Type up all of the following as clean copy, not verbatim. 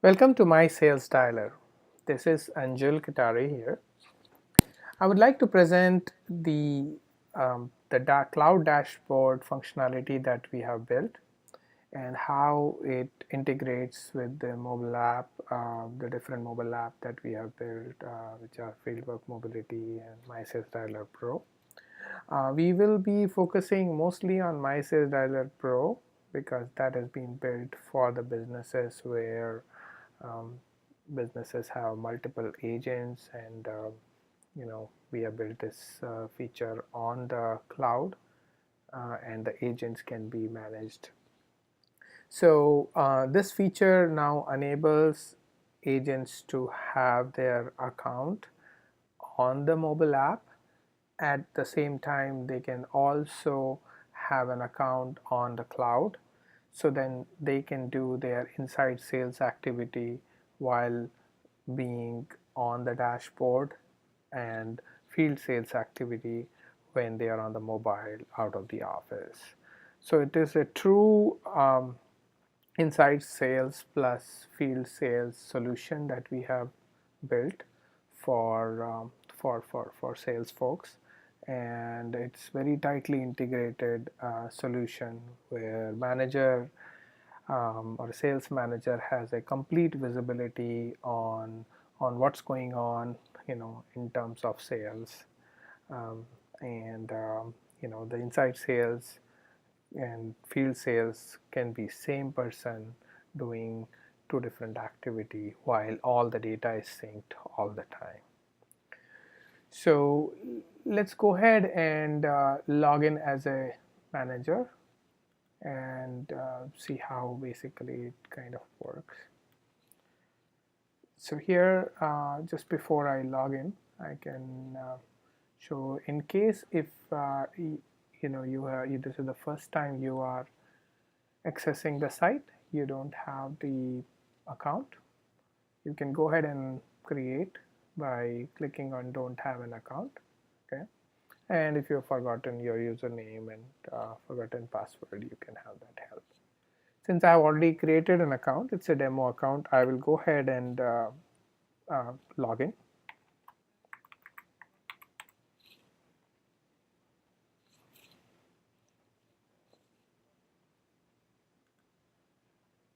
Welcome to MySalesDialer. This is Anjul Katari here. I would like to present the cloud dashboard functionality that we have built and how it integrates with the mobile app, the different mobile app that we have built, which are Fieldwork Mobility and MySalesDialer Pro. We will be focusing mostly on MySalesDialer Pro because that has been built for the businesses where um, businesses have multiple agents, and we have built this feature on the cloud, and the agents can be managed. So this feature now enables agents to have their account on the mobile app. At the same time, they can also have an account on the cloud, so then they can do their inside sales activity while being on the dashboard, and field sales activity when they are on the mobile out of the office. So it is a true inside sales plus field sales solution that we have built for sales folks, and it's very tightly integrated solution where manager or a sales manager has a complete visibility on what's going on, in terms of sales, um, and the inside sales and field sales can be same person doing two different activity while all the data is synced all the time. So let's go ahead and log in as a manager and see how basically it kind of works. So here, just before I log in, I can show, in case if this is the first time you are accessing the site, you don't have the account, you can go ahead and create by clicking on don't have an account. Okay, and if you've forgotten your username and forgotten password, you can have that help. Since I have already created an account, it's a demo account, I will go ahead and log in.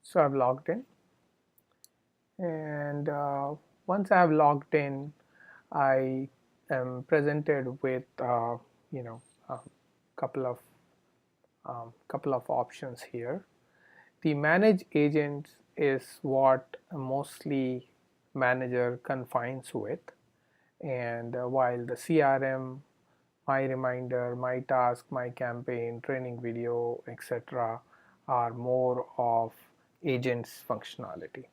So I've logged in, and once I have logged in, I am presented with a couple of options here. The manage agents is what mostly manager confines with, and while the CRM, my reminder, my task, my campaign, training video, etc., are more of agents functionality.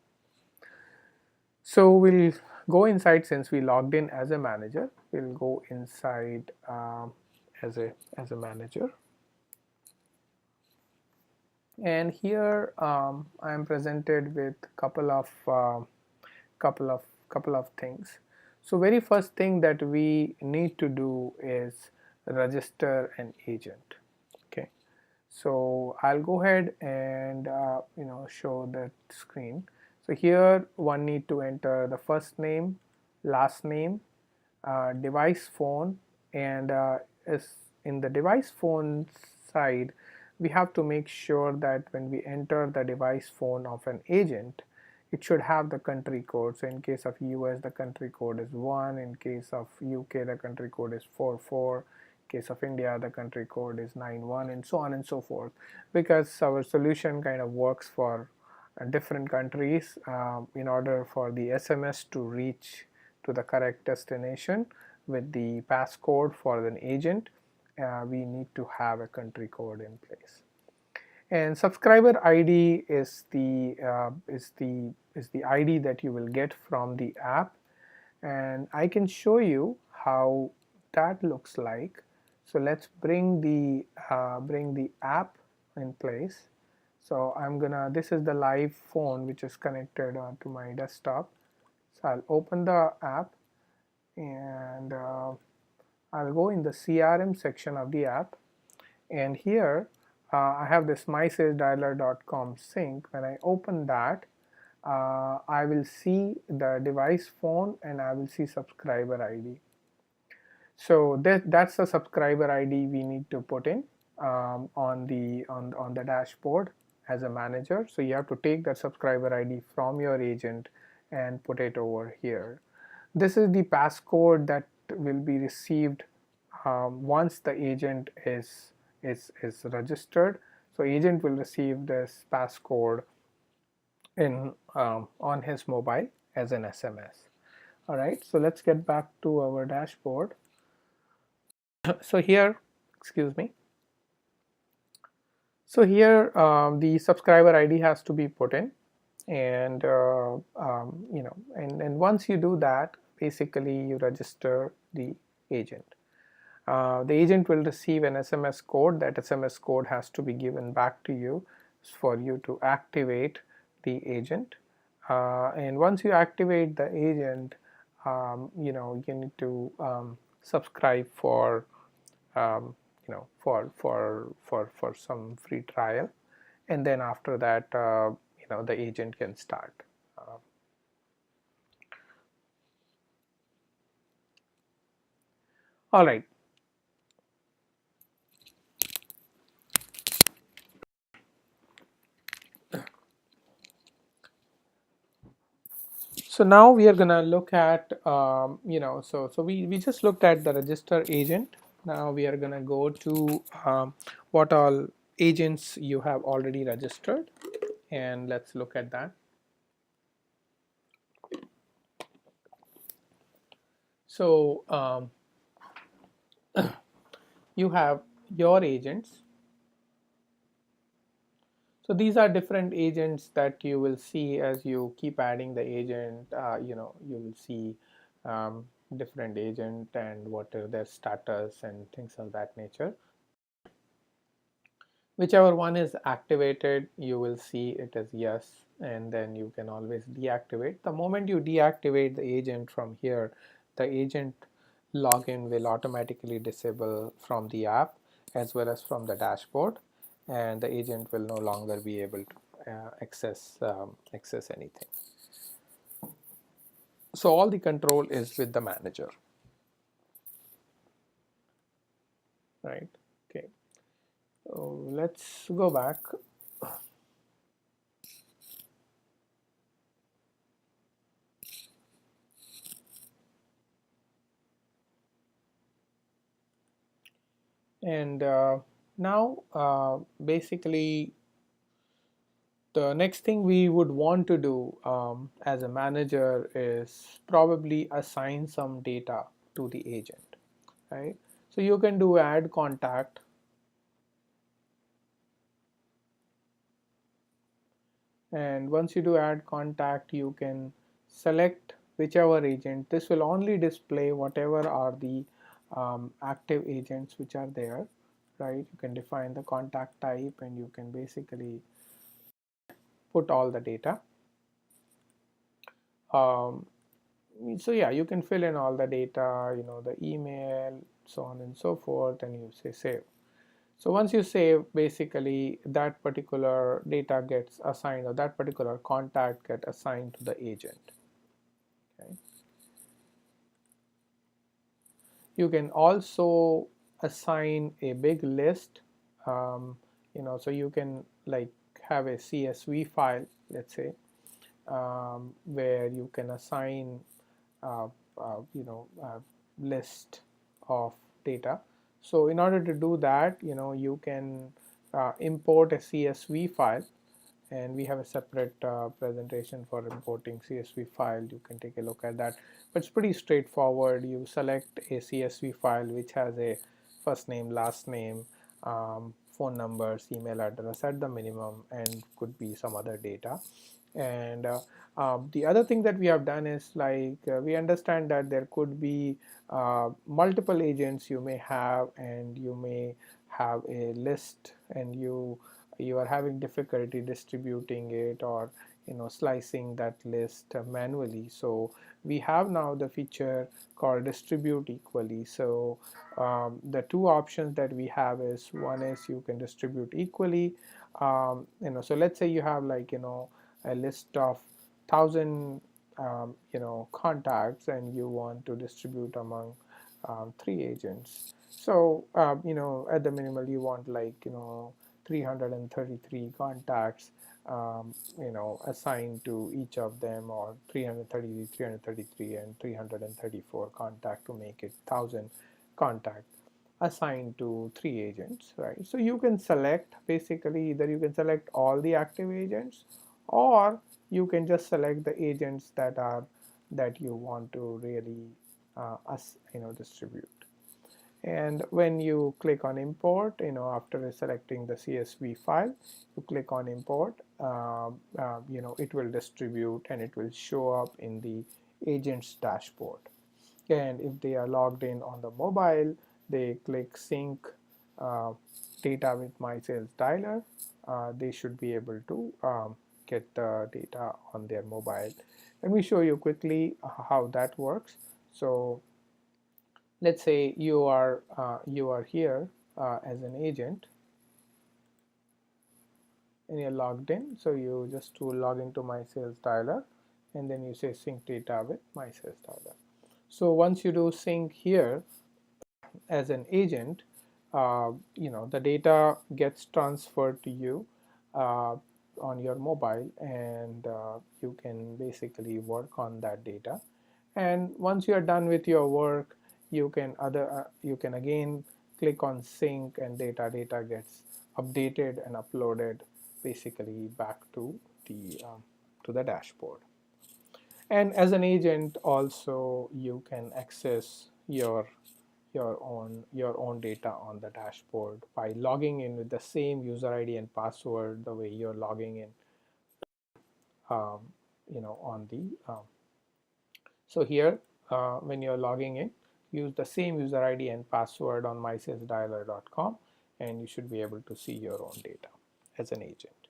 So we'll go inside, since we logged in as a manager, we'll go inside as a manager, and here I am presented with couple of things. So very first thing that we need to do is register an agent. Okay, so I'll go ahead and show that screen. So here one need to enter the first name, last name, device phone, and is in the device phone side, we have to make sure that when we enter the device phone of an agent, it should have the country code. So in case of US, the country code is 1, in case of UK, the country code is 44, in case of India, the country code is 91, and so on and so forth, because our solution kind of works for different countries. In order for the SMS to reach to the correct destination with the passcode for an agent, we need to have a country code in place. And subscriber ID is the ID that you will get from the app, and I can show you how that looks like. So let's bring the app in place. So this is the live phone which is connected to my desktop. So I'll open the app, and I'll go in the CRM section of the app, and here I have this mysalesdialer.com sync. When I open that, I will see the device phone and I will see subscriber ID. So that's the subscriber ID we need to put in on the dashboard as a manager. So you have to take that subscriber ID from your agent and put it over here. This is the passcode that will be received once the agent is registered. So agent will receive this passcode in on his mobile as an SMS. All right, so let's get back to our dashboard. So here, excuse me. So here the subscriber ID has to be put in, and and once you do that, basically you register the agent. The agent will receive an SMS code. That SMS code has to be given back to you for you to activate the agent. And once you activate the agent, you need to subscribe for for some free trial, and then after that the agent can start. All right. So now we are gonna look at so we just looked at the register agent. Now we are gonna go to what all agents you have already registered, and let's look at that. So you have your agents. So these are different agents that you will see as you keep adding the agent. You will see different agent and what are their status and things of that nature. Whichever one is activated, you will see it as yes, and then you can always deactivate. The moment you deactivate the agent from here, the agent login will automatically disable from the app as well as from the dashboard, and the agent will no longer be able to access anything. So all the control is with the manager, right? Okay, so let's go back. And now basically the next thing we would want to do as a manager is probably assign some data to the agent, right? So you can do add contact, and once you do add contact, you can select whichever agent. This will only display whatever are the active agents which are there, right? You can define the contact type, and you can basically put all the data. So yeah, you can fill in all the data, the email, so on and so forth, and you say save. So once you save, basically that particular data gets assigned, or that particular contact get assigned to the agent. Okay. You can also assign a big list, so you can like have a CSV file, let's say, where you can assign uh, list of data. So in order to do that, you can import a CSV file, and we have a separate presentation for importing CSV file. You can take a look at that, but it's pretty straightforward. You select a CSV file which has a first name, last name, phone numbers, email address at the minimum, and could be some other data. And the other thing that we have done is like we understand that there could be multiple agents you may have, and you may have a list, and you are having difficulty distributing it, or slicing that list manually. So we have now the feature called distribute equally. So the two options that we have is, one is you can distribute equally. So let's say you have like a list of 1,000 contacts, and you want to distribute among 3 agents. So at the minimal you want, like, 333 contacts assigned to each of them, or 333, 333 and 334 contact to make it 1,000 contact assigned to 3 agents, right? So you can select, basically, either you can select all the active agents, or you can just select the agents that you want to really distribute. And when you click on import, after selecting the CSV file, you click on import, it will distribute and it will show up in the agent's dashboard. And if they are logged in on the mobile, they click sync uh, data with MySalesDialer. They should be able to get the data on their mobile. Let me show you quickly how that works. So let's say you are here as an agent, and you're logged in. So you just to log into MySalesDialer, and then you say sync data with MySalesDialer. So once you do sync here as an agent, the data gets transferred to you uh, on your mobile, and you can basically work on that data. And once you are done with your work, you can again click on sync, and data gets updated and uploaded basically back to the dashboard. And as an agent also, you can access your own data on the dashboard by logging in with the same user ID and password the way you're logging in um, on the so here when you're logging in, use the same user ID and password on mysalesdialer.com, and you should be able to see your own data as an agent.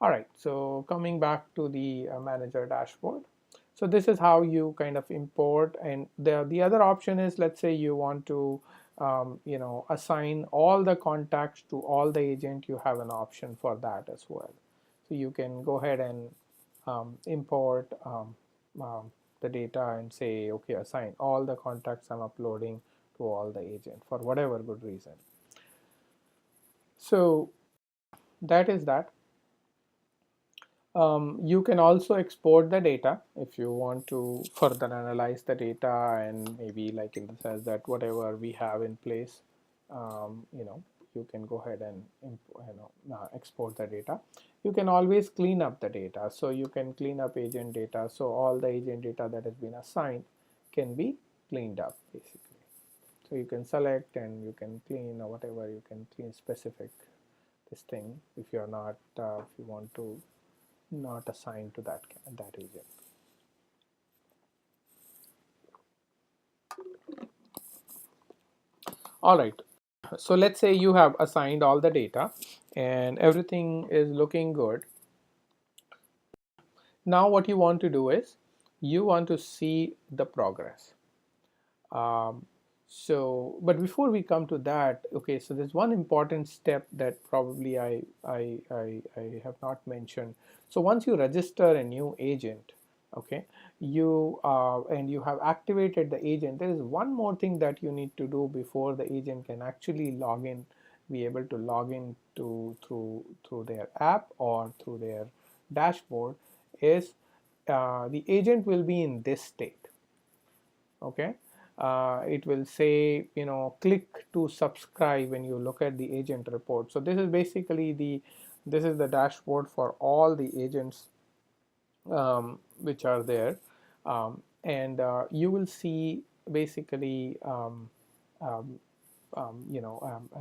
All right, so coming back to the manager dashboard. So this is how you kind of import, and the other option is, let's say you want to assign all the contacts to all the agent. You have an option for that as well. So you can go ahead and import the data and say, okay, assign all the contacts I'm uploading to all the agent for whatever good reason. So that is that. You can also export the data if you want to further analyze the data, and maybe, like in the sense that whatever we have in place, you can go ahead and export the data. You can always clean up the data, so you can clean up agent data, so all the agent data that has been assigned can be cleaned up basically. So you can select and you can clean, or whatever you can clean specific this thing if you're not if you want to not assigned to that agent. All right, so let's say you have assigned all the data and everything is looking good. Now what you want to do is you want to see the progress. But before we come to that, okay, so there's one important step that probably I have not mentioned. So once you register a new agent, okay, and you have activated the agent, there is one more thing that you need to do before the agent can actually log in, be able to log in through their app or through their dashboard, is the agent will be in this state. Okay, it will say, click to subscribe when you look at the agent report. So this is basically this is the dashboard for all the agents which are there, and you will see basically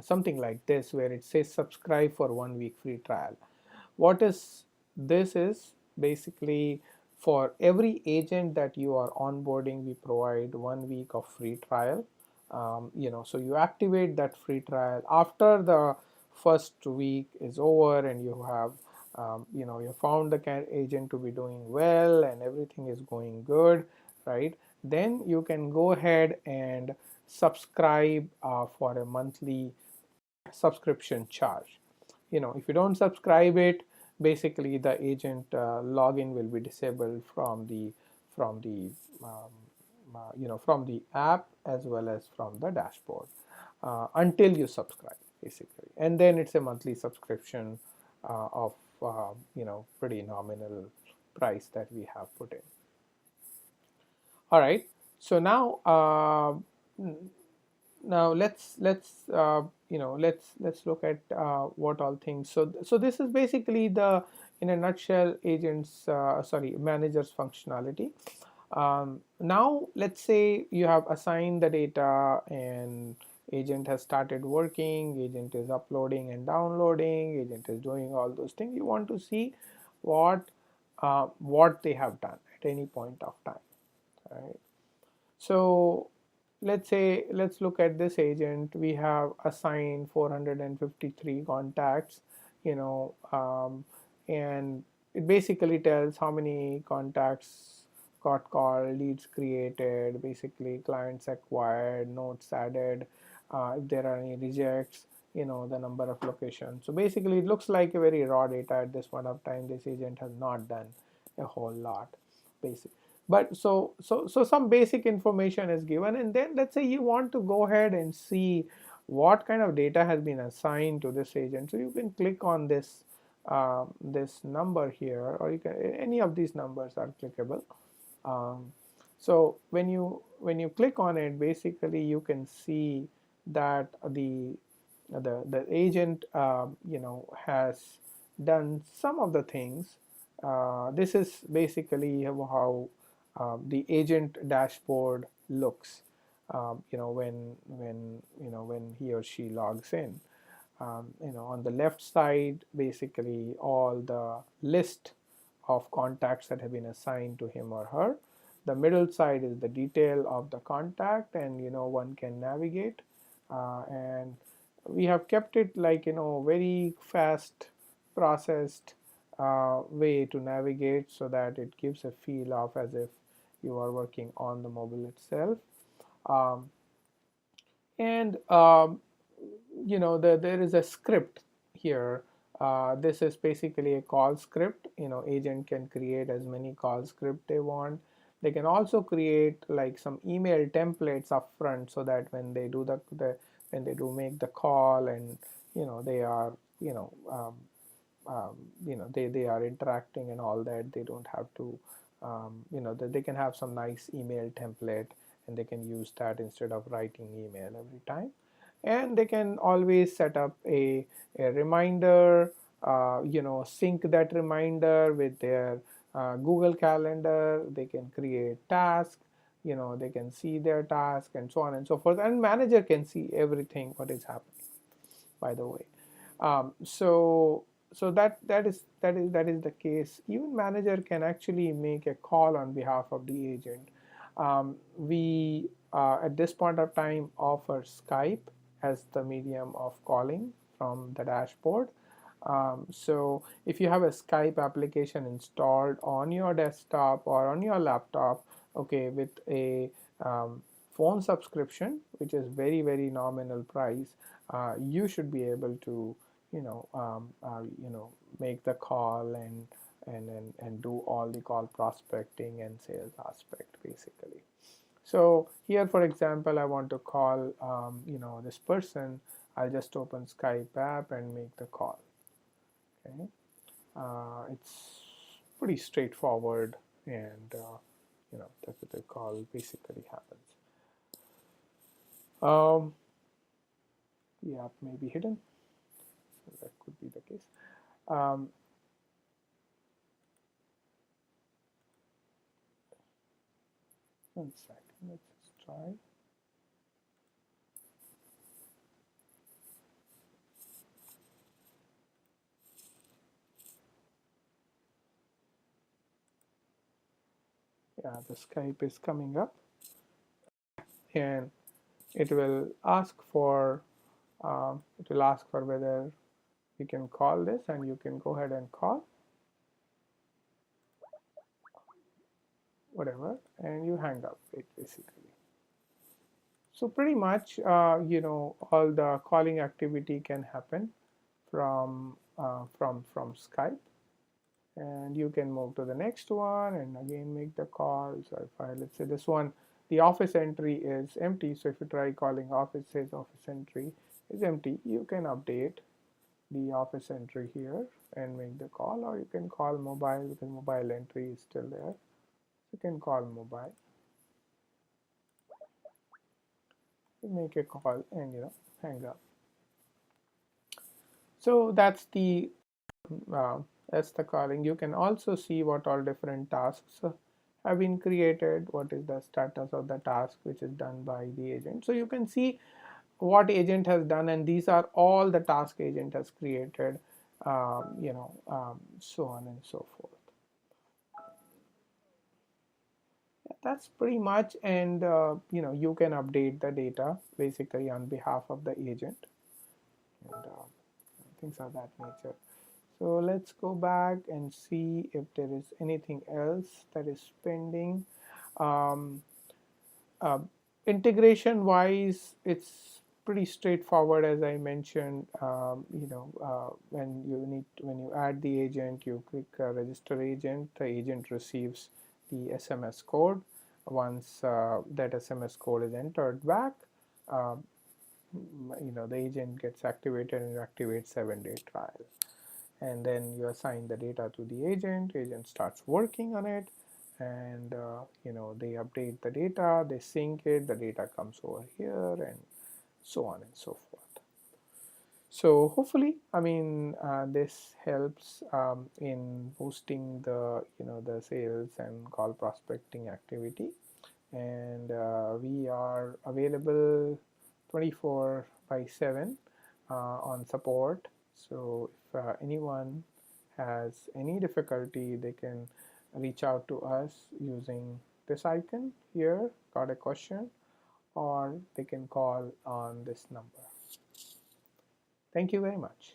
something like this, where it says subscribe for 1 week free trial. What is this is basically, for every agent that you are onboarding, we provide 1 week of free trial. So you activate that free trial after the first week is over, and you have you found the agent to be doing well and everything is going good, right? Then you can go ahead and subscribe for a monthly subscription charge. If you don't subscribe it, basically the agent login will be disabled from the from the from the app as well as from the dashboard until you subscribe, basically. And then it's a monthly subscription of pretty nominal price that we have put in. All right, so now let's look at what all things. So this is basically the, in a nutshell, agents sorry managers functionality. Now let's say you have assigned the data and agent has started working, agent is uploading and downloading, agent is doing all those things. You want to see what they have done at any point of time, right? So let's look at this agent. We have assigned 453 contacts, you know, and it basically tells how many contacts got called, leads created, basically clients acquired, notes added, if there are any rejects, the number of locations. So basically it looks like a very raw data at this point of time. This agent has not done a whole lot, basically. But so some basic information is given, and then let's say you want to go ahead and see what kind of data has been assigned to this agent. So you can click on this number here, or you can, any of these numbers are clickable. So when you click on it, basically you can see that the agent has done some of the things. This is basically how the agent dashboard looks when he or she logs in. On the left side, basically all the list of contacts that have been assigned to him or her. The middle side is the detail of the contact, and one can navigate, and we have kept it like very fast processed way to navigate, so that it gives a feel of as if you are working on the mobile itself. um, and there is a script here. This is basically a call script. Agent can create as many call script they want. They can also create like some email templates up front, so that when they do when they do make the call, and they are they are interacting and all that, they don't have to they can have some nice email template, and they can use that instead of writing email every time. And they can always set up a reminder, sync that reminder with their Google Calendar. They can create tasks, they can see their task, and so on and so forth, and manager can see everything what is happening, by the way. So that is the case. Even manager can actually make a call on behalf of the agent. We at this point of time offer Skype as the medium of calling from the dashboard. So if you have a Skype application installed on your desktop or on your laptop, okay, with a phone subscription, which is very, very nominal price, you should be able to make the call and do all the call prospecting and sales aspect, basically. So here, for example, I want to call this person. I'll just open Skype app and make the call. Okay, it's pretty straightforward, and the call basically happens. The app may be hidden, so that could be the case. One second, let's just try. Yeah, the Skype is coming up, and it will ask for whether you can call this, and you can go ahead and call whatever, and you hang up it, basically. So pretty much all the calling activity can happen from Skype. and you can move to the next one and again make the call. So if I, let's say this one, the office entry is empty, so if you try calling office, says office entry is empty, you can update the office entry here and make the call, or you can call mobile because mobile entry is still there. You can call mobile, you make a call, and hang up. So uh, that's the calling. You can also see what all different tasks have been created, what is the status of the task which is done by the agent. So you can see what agent has done, and these are all the task agent has created, so on and so forth. That's pretty much, and you can update the data basically on behalf of the agent, and things of that nature. So let's go back and see if there is anything else that is pending. Um, uh, Integration wise, it's pretty straightforward, as I mentioned. When you add the agent, you click register agent. The agent receives the SMS code. Once that SMS code is entered back, uh, the agent gets activated and you activate 7-day trial, and then you assign the data to the agent starts working on it, and they update the data, they sync it, the data comes over here, and so on and so forth. So hopefully, this helps in boosting the sales and call prospecting activity, and we are available 24 by 7 on support. So if anyone has any difficulty, they can reach out to us using this icon here, got a question, or they can call on this number. Thank you very much.